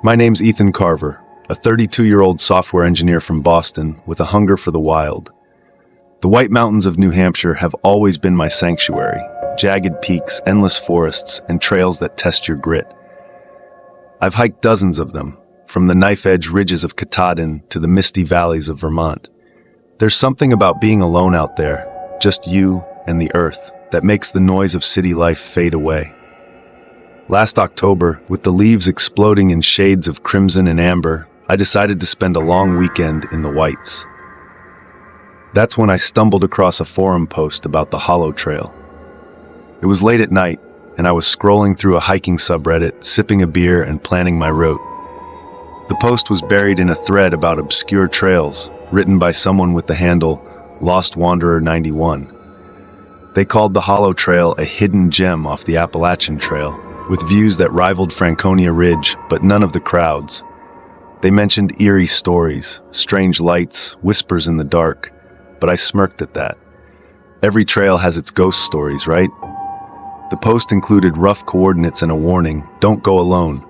My name's Ethan Carver, a 32-year-old software engineer from Boston with a hunger for the wild. The White Mountains of New Hampshire have always been my sanctuary, jagged peaks, endless forests, and trails that test your grit. I've hiked dozens of them, from the knife-edge ridges of Katahdin to the misty valleys of Vermont. There's something about being alone out there, just you and the earth, that makes the noise of city life fade away. Last October, with the leaves exploding in shades of crimson and amber, I decided to spend a long weekend in the Whites. That's when I stumbled across a forum post about the Hollow Trail. It was late at night, and I was scrolling through a hiking subreddit, sipping a beer and planning my route. The post was buried in a thread about obscure trails, written by someone with the handle Lost Wanderer 91. They called the Hollow Trail a hidden gem off the Appalachian Trail, with views that rivaled Franconia Ridge, but none of the crowds. They mentioned eerie stories, strange lights, whispers in the dark, but I smirked at that. Every trail has its ghost stories, right? The post included rough coordinates and a warning, don't go alone.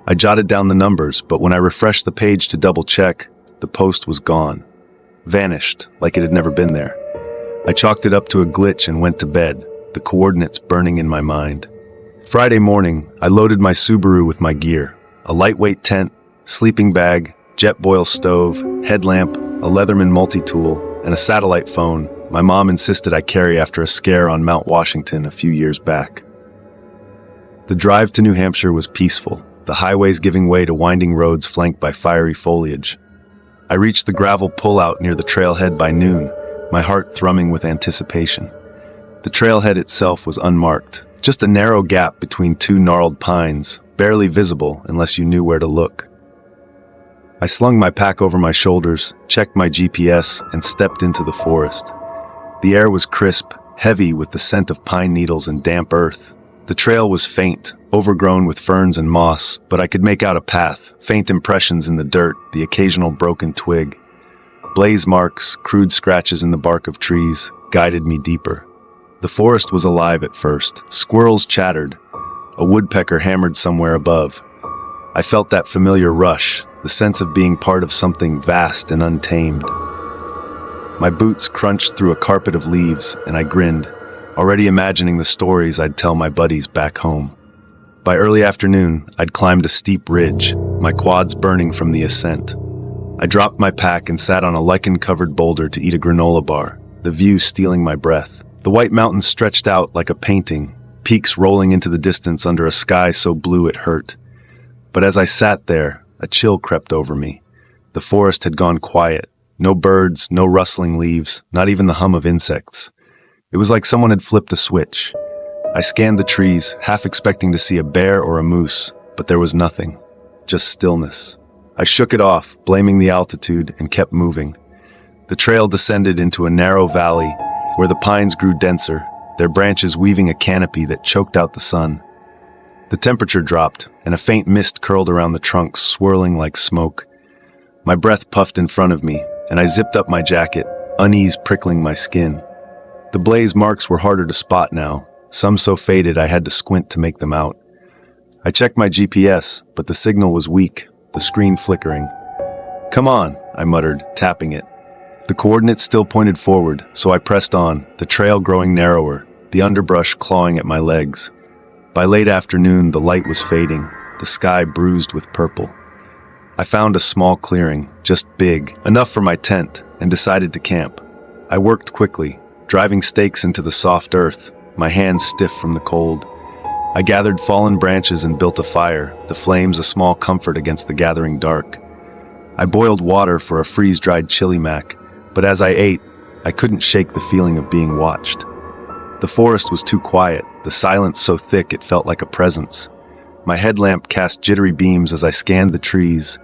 I jotted down the numbers, but when I refreshed the page to double check, the post was gone. Vanished, like it had never been there. I chalked it up to a glitch and went to bed, the coordinates burning in my mind. Friday morning, I loaded my Subaru with my gear, a lightweight tent, sleeping bag, Jetboil stove, headlamp, a Leatherman multi-tool, and a satellite phone my mom insisted I carry after a scare on Mount Washington a few years back. The drive to New Hampshire was peaceful, the highways giving way to winding roads flanked by fiery foliage. I reached the gravel pullout near the trailhead by noon, my heart thrumming with anticipation. The trailhead itself was unmarked, just a narrow gap between two gnarled pines, barely visible unless you knew where to look. I slung my pack over my shoulders, checked my GPS, and stepped into the forest. The air was crisp, heavy with the scent of pine needles and damp earth. The trail was faint, overgrown with ferns and moss, but I could make out a path, faint impressions in the dirt, the occasional broken twig. Blaze marks, crude scratches in the bark of trees, guided me deeper. The forest was alive at first. Squirrels chattered. A woodpecker hammered somewhere above. I felt that familiar rush, the sense of being part of something vast and untamed. My boots crunched through a carpet of leaves, and I grinned, already imagining the stories I'd tell my buddies back home. By early afternoon, I'd climbed a steep ridge, my quads burning from the ascent. I dropped my pack and sat on a lichen-covered boulder to eat a granola bar, the view stealing my breath. The White Mountains stretched out like a painting, peaks rolling into the distance under a sky so blue it hurt. But as I sat there, a chill crept over me. The forest had gone quiet. No birds, no rustling leaves, not even the hum of insects. It was like someone had flipped a switch. I scanned the trees, half expecting to see a bear or a moose, but there was nothing. Just stillness. I shook it off, blaming the altitude, and kept moving. The trail descended into a narrow valley, where the pines grew denser, their branches weaving a canopy that choked out the sun. The temperature dropped, and a faint mist curled around the trunks, swirling like smoke. My breath puffed in front of me, and I zipped up my jacket, unease prickling my skin. The blaze marks were harder to spot now, some so faded I had to squint to make them out. I checked my GPS, but the signal was weak, the screen flickering. "Come on," I muttered, tapping it. The coordinates still pointed forward, so I pressed on, the trail growing narrower, the underbrush clawing at my legs. By late afternoon, the light was fading, the sky bruised with purple. I found a small clearing, just big, enough for my tent, and decided to camp. I worked quickly, driving stakes into the soft earth, my hands stiff from the cold. I gathered fallen branches and built a fire, the flames a small comfort against the gathering dark. I boiled water for a freeze-dried chili mac, but as I ate, I couldn't shake the feeling of being watched. The forest was too quiet, the silence so thick it felt like a presence. My headlamp cast jittery beams as I scanned the trees,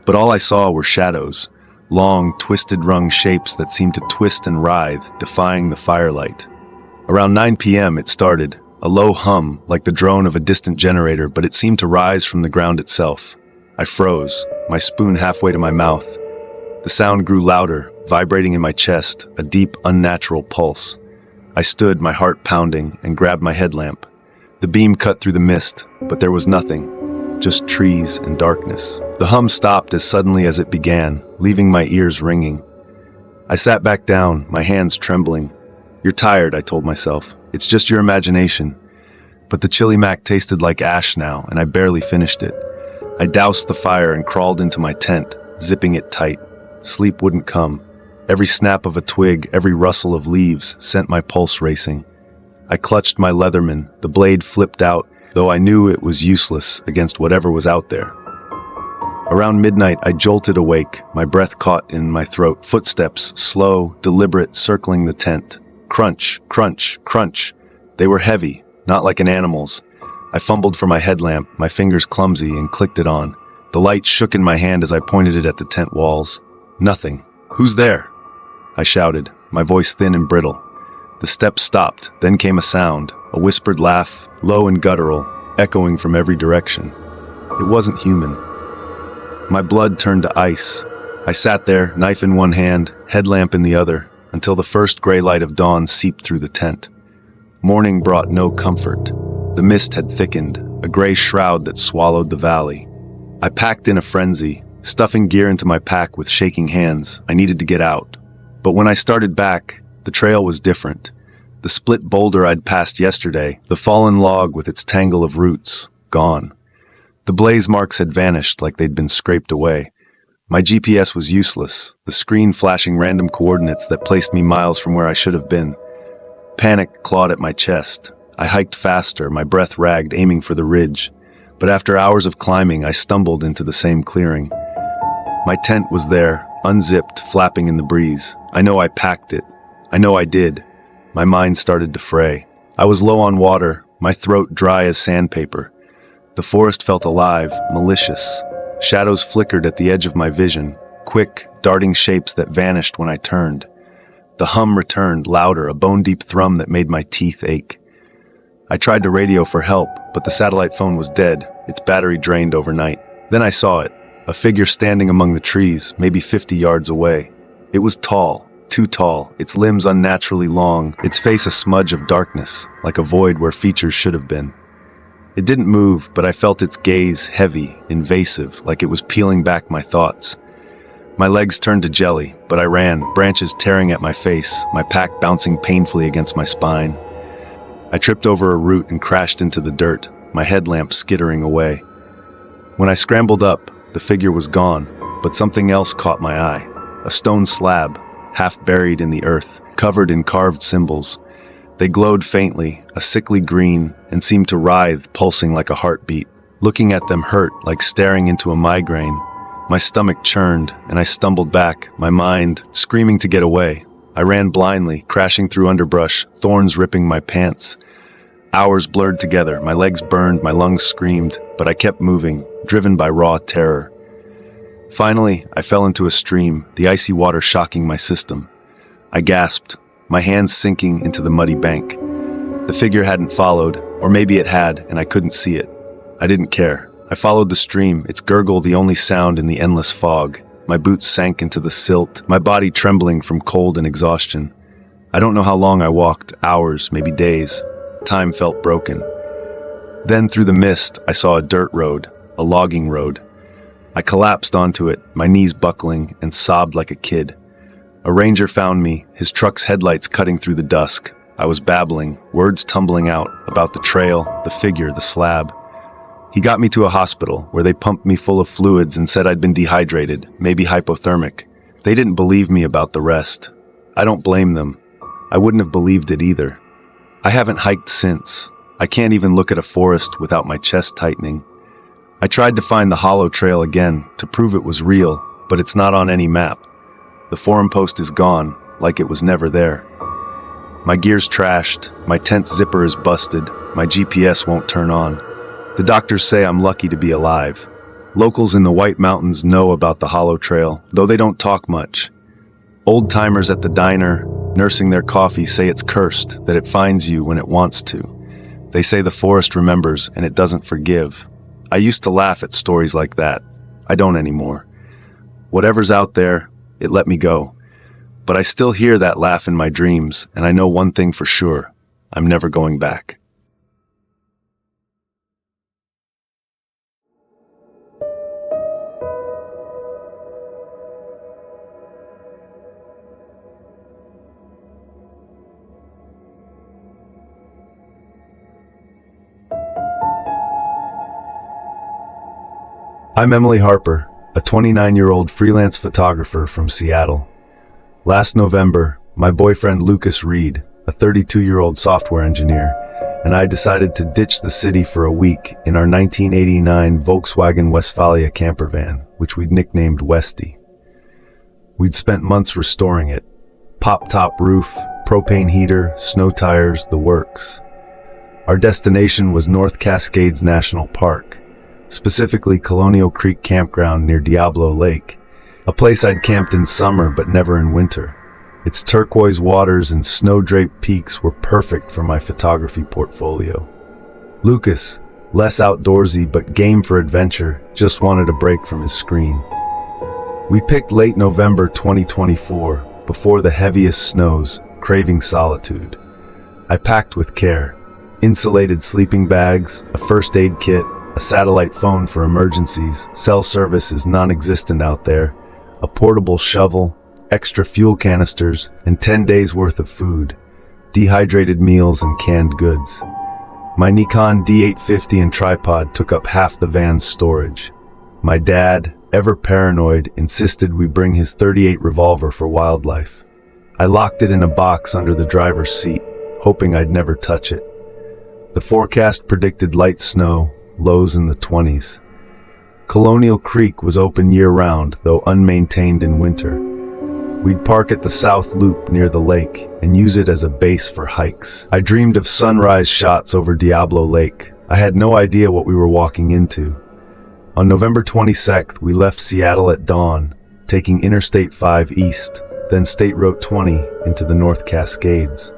but all I saw were shadows, long, twisted-rung shapes that seemed to twist and writhe, defying the firelight. Around 9 p.m. it started, a low hum like the drone of a distant generator, but it seemed to rise from the ground itself. I froze, my spoon halfway to my mouth. The sound grew louder, vibrating in my chest, a deep, unnatural pulse. I stood, my heart pounding, and grabbed my headlamp. The beam cut through the mist, but there was nothing. just trees and darkness. The hum stopped as suddenly as it began, leaving my ears ringing. I sat back down, my hands trembling. "You're tired," I told myself. "It's just your imagination." But the chili mac tasted like ash now, and I barely finished it. I doused the fire and crawled into my tent, zipping it tight. Sleep wouldn't come. Every snap of a twig, every rustle of leaves sent my pulse racing. I clutched my Leatherman, the blade flipped out, though I knew it was useless against whatever was out there. Around midnight, I jolted awake, my breath caught in my throat, footsteps, slow, deliberate, circling the tent. Crunch, crunch, crunch. They were heavy, not like an animal's. I fumbled for my headlamp, my fingers clumsy, and clicked it on. The light shook in my hand as I pointed it at the tent walls. Nothing. "Who's there?" I shouted, my voice thin and brittle. The steps stopped, then came a sound, a whispered laugh, low and guttural, echoing from every direction. It wasn't human. My blood turned to ice. I sat there, knife in one hand, headlamp in the other, until the first gray light of dawn seeped through the tent. Morning brought no comfort. The mist had thickened, a gray shroud that swallowed the valley. I packed in a frenzy, stuffing gear into my pack with shaking hands. I needed to get out. But when I started back, the trail was different. The split boulder I'd passed yesterday, the fallen log with its tangle of roots, gone. The blaze marks had vanished like they'd been scraped away. My GPS was useless, the screen flashing random coordinates that placed me miles from where I should have been. Panic clawed at my chest. I hiked faster, my breath ragged, aiming for the ridge. But after hours of climbing, I stumbled into the same clearing. My tent was there, unzipped, flapping in the breeze. I know I packed it. I know I did. My mind started to fray. I was low on water, my throat dry as sandpaper. The forest felt alive, malicious. Shadows flickered at the edge of my vision, quick, darting shapes that vanished when I turned. The hum returned, louder, a bone-deep thrum that made my teeth ache. I tried to radio for help, but the satellite phone was dead, its battery drained overnight. Then I saw it, a figure standing among the trees, maybe 50 yards away. It was tall, too tall, its limbs unnaturally long, its face a smudge of darkness, like a void where features should have been. It didn't move, but I felt its gaze heavy, invasive, like it was peeling back my thoughts. My legs turned to jelly, but I ran, branches tearing at my face, my pack bouncing painfully against my spine. I tripped over a root and crashed into the dirt, my headlamp skittering away. When I scrambled up, the figure was gone, but something else caught my eye. A stone slab, half buried in the earth, covered in carved symbols. They glowed faintly, a sickly green, and seemed to writhe, pulsing like a heartbeat. Looking at them hurt, like staring into a migraine. My stomach churned, and I stumbled back, my mind screaming to get away. I ran blindly, crashing through underbrush, thorns ripping my pants. Hours blurred together, my legs burned, my lungs screamed, but I kept moving, driven by raw terror. Finally, I fell into a stream, the icy water shocking my system. I gasped, my hands sinking into the muddy bank. The figure hadn't followed, or maybe it had, and I couldn't see it. I didn't care. I followed the stream, its gurgle the only sound in the endless fog. My boots sank into the silt, my body trembling from cold and exhaustion. I don't know how long I walked, hours, maybe days. Time felt broken. Then through the mist, I saw a dirt road, a logging road. I collapsed onto it, my knees buckling, and sobbed like a kid. A ranger found me, his truck's headlights cutting through the dusk. I was babbling, words tumbling out, about the trail, the figure, the slab. He got me to a hospital, where they pumped me full of fluids and said I'd been dehydrated, maybe hypothermic. They didn't believe me about the rest. I don't blame them. I wouldn't have believed it either. I haven't hiked since. I can't even look at a forest without my chest tightening. I tried to find the hollow trail again, to prove it was real, but it's not on any map. The forum post is gone, like it was never there. My gear's trashed, my tent zipper is busted, my GPS won't turn on. The doctors say I'm lucky to be alive. Locals in the White Mountains know about the hollow trail, though they don't talk much. Old-timers at the diner, nursing their coffee, say it's cursed, that it finds you when it wants to. They say the forest remembers and it doesn't forgive. I used to laugh at stories like that. I don't anymore. Whatever's out there, it let me go. But I still hear that laugh in my dreams, and I know one thing for sure. I'm never going back. I'm Emily Harper, a 29-year-old freelance photographer from Seattle. Last November, my boyfriend Lucas Reed, a 32-year-old software engineer, and I decided to ditch the city for a week in our 1989 Volkswagen Westfalia camper van, which we'd nicknamed Westy. We'd spent months restoring it. Pop-top roof, propane heater, snow tires, the works. Our destination was North Cascades National Park, specifically Colonial Creek Campground near Diablo Lake, a place I'd camped in summer but never in winter. Its turquoise waters and snow-draped peaks were perfect for my photography portfolio. Lucas, less outdoorsy but game for adventure, just wanted a break from his screen. We picked late November 2024, before the heaviest snows, craving solitude. I packed with care: insulated sleeping bags, a first aid kit, a satellite phone for emergencies, cell service is non-existent out there, a portable shovel, extra fuel canisters, and 10 days worth of food, dehydrated meals and canned goods. My Nikon D850 and tripod took up half the van's storage. My dad, ever paranoid, insisted we bring his .38 revolver for wildlife. I locked it in a box under the driver's seat, hoping I'd never touch it. The forecast predicted light snow, lows in the 20s. Colonial Creek was open year-round, though unmaintained in winter. We'd park at the South Loop near the lake and use it as a base for hikes. I dreamed of sunrise shots over Diablo Lake. I had no idea what we were walking into. On November 22nd, we left Seattle at dawn, taking Interstate 5 east, then State Road 20 into the North Cascades.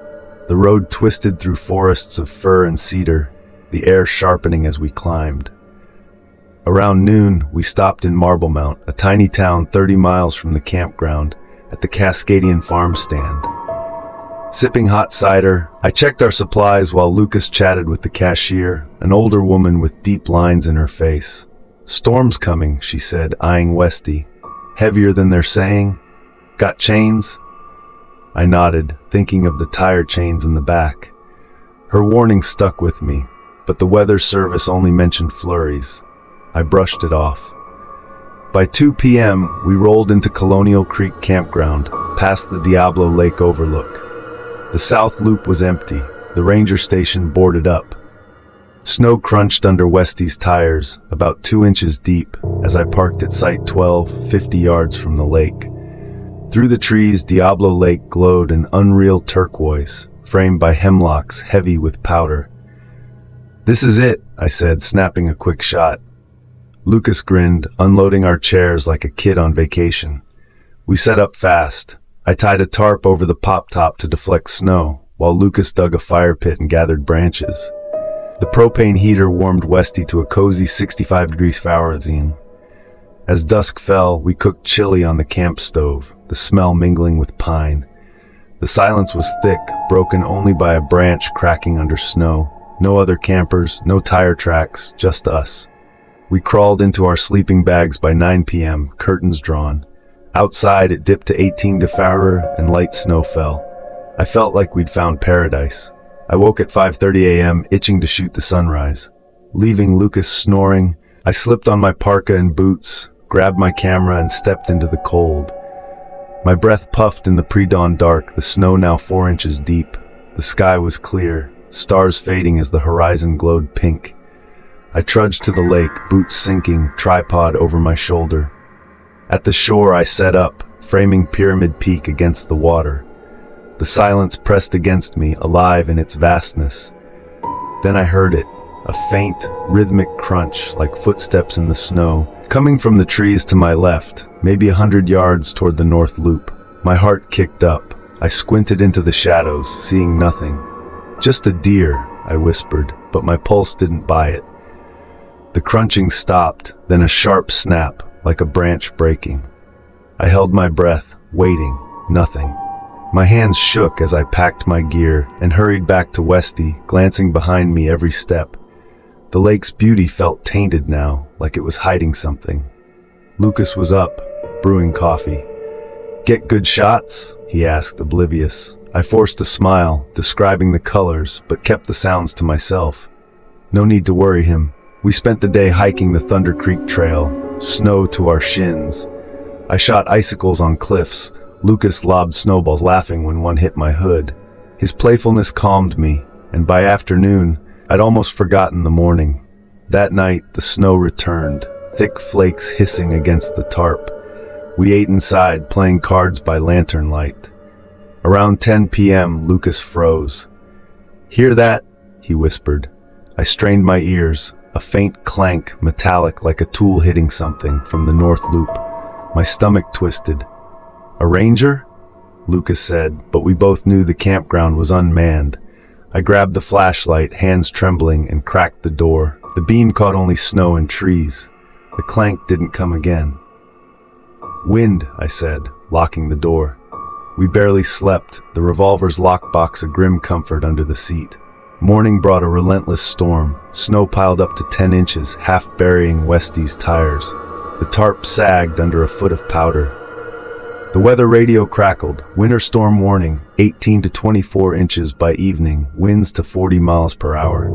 The road twisted through forests of fir and cedar, the air sharpening as we climbed. Around noon, we stopped in Marblemount, a tiny town 30 miles from the campground, at the Cascadian farm stand. Sipping hot cider, I checked our supplies while Lucas chatted with the cashier, an older woman with deep lines in her face. "Storm's coming," she said, eyeing Westy. "Heavier than they're saying? Got chains?" I nodded, thinking of the tire chains in the back. Her warning stuck with me, but the weather service only mentioned flurries. I brushed it off. By 2 p.m., we rolled into Colonial Creek Campground, past the Diablo Lake overlook. The South Loop was empty, the ranger station boarded up. Snow crunched under Westy's tires, about 2 inches deep, as I parked at Site 12, 50 yards from the lake. Through the trees, Diablo Lake glowed an unreal turquoise, framed by hemlocks heavy with powder. "This is it," I said, snapping a quick shot. Lucas grinned, unloading our chairs like a kid on vacation. We set up fast. I tied a tarp over the pop-top to deflect snow, while Lucas dug a fire pit and gathered branches. The propane heater warmed Westy to a cozy 65 degrees Fahrenheit. As dusk fell, we cooked chili on the camp stove, the smell mingling with pine. The silence was thick, broken only by a branch cracking under snow. No other campers, no tire tracks, just us. We crawled into our sleeping bags by 9 p.m., curtains drawn. Outside, it dipped to 18 degrees Fahrenheit and light snow fell. I felt like we'd found paradise. I woke at 5:30 a.m., itching to shoot the sunrise. Leaving Lucas snoring, I slipped on my parka and boots, grabbed my camera and stepped into the cold. My breath puffed in the pre-dawn dark, the snow now 4 inches deep. The sky was clear, stars fading as the horizon glowed pink. I trudged to the lake, boots sinking, tripod over my shoulder. At the shore I set up, framing Pyramid Peak against the water. The silence pressed against me, alive in its vastness. Then I heard it, a faint, rhythmic crunch like footsteps in the snow, coming from the trees to my left, maybe 100 yards toward the North Loop. My heart kicked up. I squinted into the shadows, seeing nothing. "Just a deer," I whispered, but my pulse didn't buy it. The crunching stopped, then a sharp snap, like a branch breaking. I held my breath, waiting, nothing. My hands shook as I packed my gear and hurried back to Westy, glancing behind me every step. The lake's beauty felt tainted now, like it was hiding something. Lucas was up, brewing coffee. "Get good shots?" he asked, oblivious. I forced a smile, describing the colors, but kept the sounds to myself. No need to worry him. We spent the day hiking the Thunder Creek Trail, snow to our shins. I shot icicles on cliffs. Lucas lobbed snowballs, laughing when one hit my hood. His playfulness calmed me, and by afternoon, I'd almost forgotten the morning. That night, the snow returned, thick flakes hissing against the tarp. We ate inside, playing cards by lantern light. Around 10 p.m., Lucas froze. "Hear that?" he whispered. I strained my ears, a faint clank, metallic like a tool hitting something, from the north loop. My stomach twisted. "A ranger?" Lucas said, but we both knew the campground was unmanned. I grabbed the flashlight, hands trembling, and cracked the door. The beam caught only snow and trees. The clank didn't come again. "Wind," I said, locking the door. We barely slept, the revolver's lockbox a grim comfort under the seat. Morning brought a relentless storm. Snow piled up to 10 inches, half burying Westy's tires. The tarp sagged under a foot of powder. The weather radio crackled. Winter storm warning, 18 to 24 inches by evening, winds to 40 miles per hour.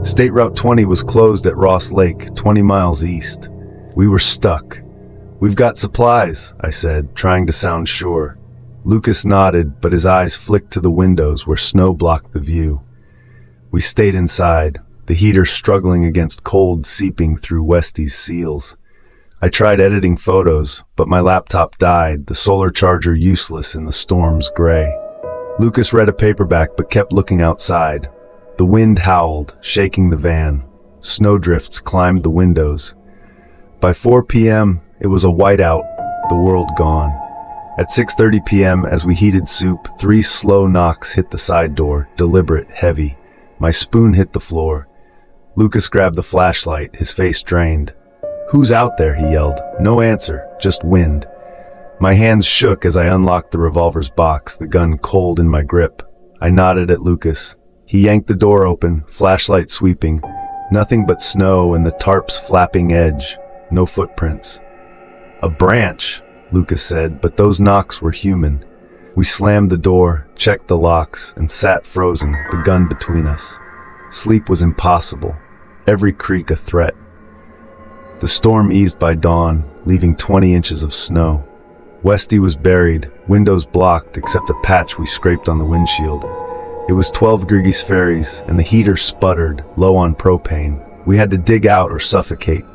State Route 20 was closed at Ross Lake, 20 miles east. We were stuck. "We've got supplies," I said, trying to sound sure. Lucas nodded, but his eyes flicked to the windows where snow blocked the view. We stayed inside, the heater struggling against cold seeping through Westy's seals. I tried editing photos, but my laptop died, the solar charger useless in the storm's gray. Lucas read a paperback but kept looking outside. The wind howled, shaking the van. Snowdrifts climbed the windows. By 4 p.m., it was a whiteout, the world gone. At 6:30 p.m., as we heated soup, 3 slow knocks hit the side door, deliberate, heavy. My spoon hit the floor. Lucas grabbed the flashlight, his face drained. "Who's out there?" he yelled. No answer, just wind. My hands shook as I unlocked the revolver's box, the gun cold in my grip. I nodded at Lucas. He yanked the door open, flashlight sweeping. Nothing but snow and the tarp's flapping edge. No footprints. "A branch," Lucas said, but those knocks were human. We slammed the door, checked the locks, and sat frozen, the gun between us. Sleep was impossible, every creak a threat. The storm eased by dawn, leaving 20 inches of snow. Westy was buried, windows blocked except a patch we scraped on the windshield. It was 12 Grigis Ferries, and the heater sputtered, low on propane. We had to dig out or suffocate.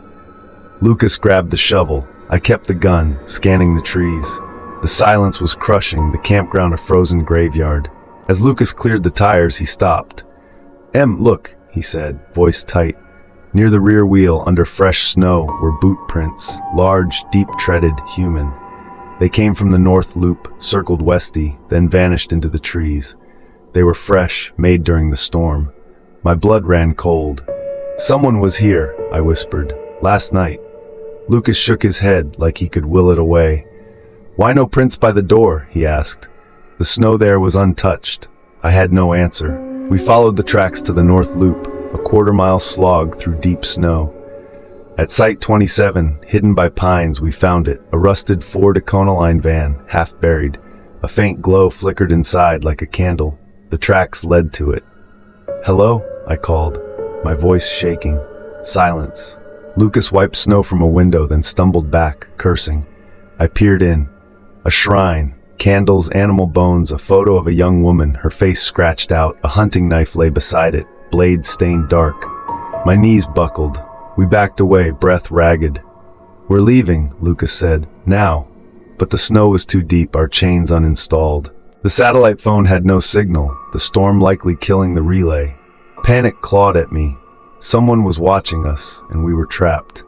Lucas grabbed the shovel. I kept the gun, scanning the trees. The silence was crushing, the campground a frozen graveyard. As Lucas cleared the tires, he stopped. Look," he said, voice tight. Near the rear wheel, under fresh snow, were boot prints, large, deep-treaded, human. They came from the north loop, circled Westy, then vanished into the trees. They were fresh, made during the storm. My blood ran cold. "Someone was here," I whispered. "Last night." Lucas shook his head like he could will it away. "Why no prints by the door?" he asked. The snow there was untouched. I had no answer. We followed the tracks to the north loop, a quarter-mile slog through deep snow. At Site 27, hidden by pines, we found it, a rusted Ford Econoline van, half buried. A faint glow flickered inside like a candle. The tracks led to it. "Hello?" I called, my voice shaking. Silence. Lucas wiped snow from a window, then stumbled back, cursing. I peered in. A shrine, candles, animal bones, a photo of a young woman, her face scratched out, a hunting knife lay beside it, blade stained dark. My knees buckled. We backed away, breath ragged. "We're leaving," Lucas said. "Now." But the snow was too deep, our chains uninstalled. The satellite phone had no signal, the storm likely killing the relay. Panic clawed at me. Someone was watching us, and we were trapped.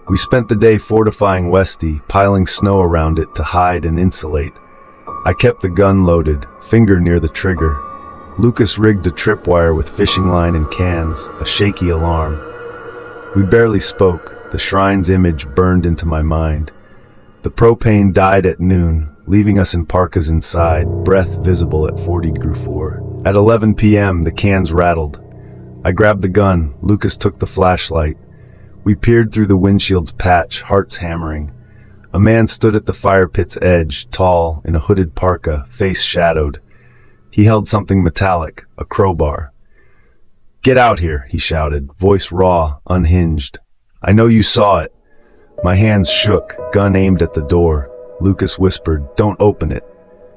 We spent the day fortifying Westy, piling snow around it to hide and insulate. I kept the gun loaded, finger near the trigger. Lucas rigged a tripwire with fishing line and cans, a shaky alarm. We barely spoke, the shrine's image burned into my mind. The propane died at noon, leaving us in parkas inside, breath visible at 40°4. At 11 p.m., the cans rattled. I grabbed the gun, Lucas took the flashlight. We peered through the windshield's patch, hearts hammering. A man stood at the fire pit's edge, tall, in a hooded parka, face shadowed. He held something metallic, a crowbar. "Get out here," he shouted, voice raw, unhinged. "I know you saw it." My hands shook, gun aimed at the door. Lucas whispered, "Don't open it."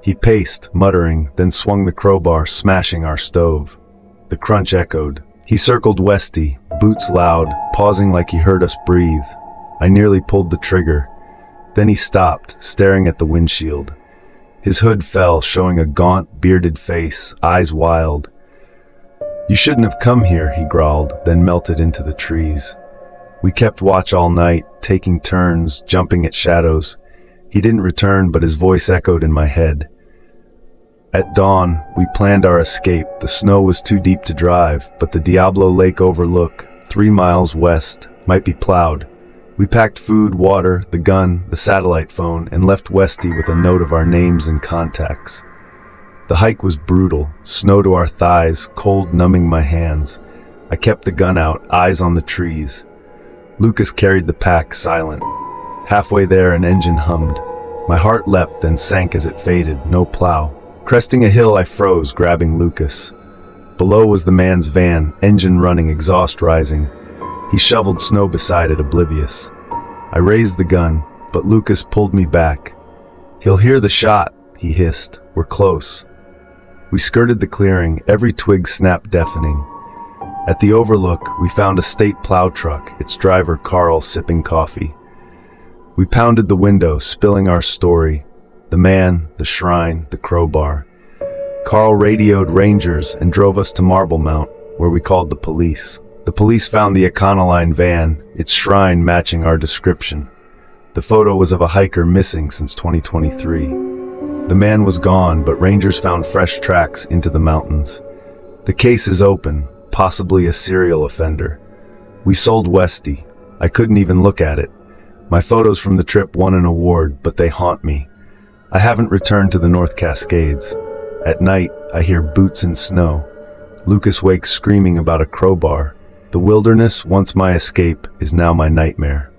He paced, muttering, then swung the crowbar, smashing our stove. The crunch echoed. He circled Westy, boots loud, pausing like he heard us breathe. I nearly pulled the trigger. Then he stopped, staring at the windshield. His hood fell, showing a gaunt, bearded face, eyes wild. "You shouldn't have come here," he growled, then melted into the trees. We kept watch all night, taking turns, jumping at shadows. He didn't return, but his voice echoed in my head. At dawn, we planned our escape. The snow was too deep to drive, but the Diablo Lake overlook, 3 miles west, might be plowed. We packed food, water, the gun, the satellite phone, and left Westy with a note of our names and contacts. The hike was brutal, snow to our thighs, cold numbing my hands. I kept the gun out, eyes on the trees. Lucas carried the pack, silent. Halfway there, an engine hummed. My heart leapt, then sank as it faded, no plow. Cresting a hill, I froze, grabbing Lucas. Below was the man's van, engine running, exhaust rising. He shoveled snow beside it, oblivious. I raised the gun, but Lucas pulled me back. "He'll hear the shot," he hissed. "We're close." We skirted the clearing, every twig snapped deafening. At the overlook, we found a state plow truck, its driver Carl sipping coffee. We pounded the window, spilling our story. The man, the shrine, the crowbar. Carl radioed rangers and drove us to Marble Mount, where we called the police. The police found the Econoline van, its shrine matching our description. The photo was of a hiker missing since 2023. The man was gone, but rangers found fresh tracks into the mountains. The case is open, possibly a serial offender. We sold Westy. I couldn't even look at it. My photos from the trip won an award, but they haunt me. I haven't returned to the North Cascades. At night, I hear boots in snow. Lucas wakes screaming about a crowbar. The wilderness, once my escape, is now my nightmare.